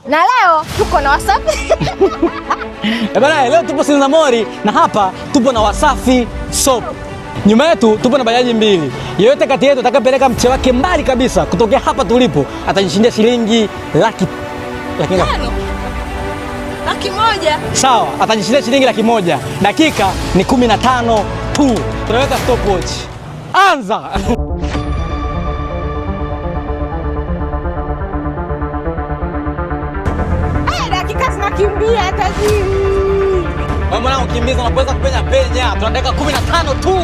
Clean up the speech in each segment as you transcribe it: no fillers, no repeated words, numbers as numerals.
Na leo tuko na Wasafi. Bana, leo tupo Sinza Mori na hapa tupo na Wasafi Soap. Nyuma yetu tupo na bajaji mbili. Yeyote kati yetu atakapeleka mche wake mbali kabisa kutokea hapa tulipo atajishindia shilingi laki moja. Sawa, atajishindia shilingi 100,000. Dakika ni 15 tu. Tunaweka stopwatch. Anza. Dakika zinakimbia tajiri. Mwanangu kimbiza, unaweza kupenya penya. Tuna dakika 15 tu.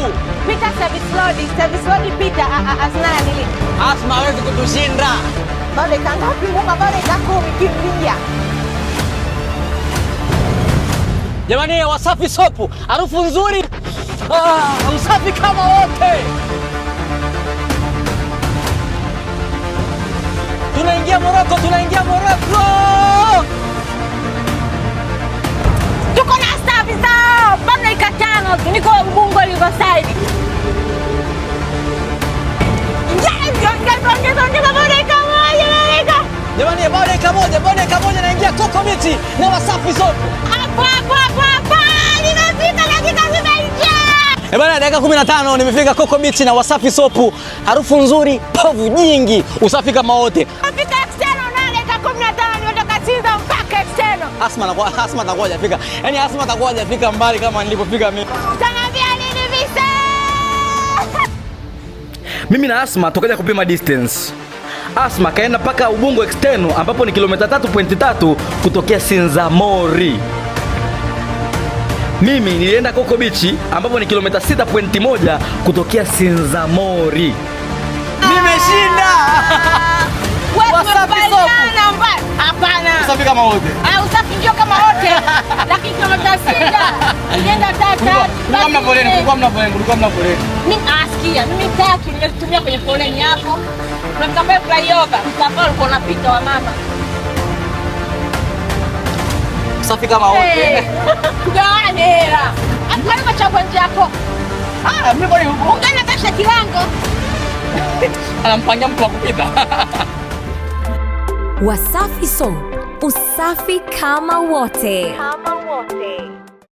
Pita service road pita. Asina nini? Asma hawezi kutushinda. Bado kangapi Mungu, bado 10 kimbia. Jamani, Wasafi Soap, harufu nzuri. Usafi kama wote. Tunaingia Morocco. Tuko na Wasafi Soap. Bado dakika 5 niko Ubungo Riverside. Jamani, bado dakika moja naingia Coco Beach na Wasafi Soap. Bana, dakika 15 nimefika Coco Beach na Wasafi Soap. Harufu nzuri, povu nyingi, usafi kama wote. Afika external na dakika 15 nitoka Sinza mpaka external. Asma atakuwa hajafika. Yaani Asma atakuwa hajafika mbali kama nilipofika mimi. Utaniambia nini visa? Mimi na Asma tukaja kupima distance. Asma kaenda paka Ubungo external ambapo ni kilomita 3.3 kutokea Sinza Mori. Mimi nilienda Coco Beach ambapo ni kilomita 6.1 kutokea Sinza Mori. Nimeshinda! Wasafi Soap. Hapana. Usafi kama wote. Usafi ndio kama wote. Lakini kilomita 6. Nenda tata. Kulikuwa mna foleni. Mimi asikia. Mimi taki nimetumia kwenye foleni hapo. Tunafika pale flyover. Msafara uko unapita wa mama. Usafi kama wote. Tugawane hela. Hapana machagua njako. Mimi bali huko. Ungana kasha kilango. Anampangia mtu wa kupita. Wasafi Soap, usafi kama wote.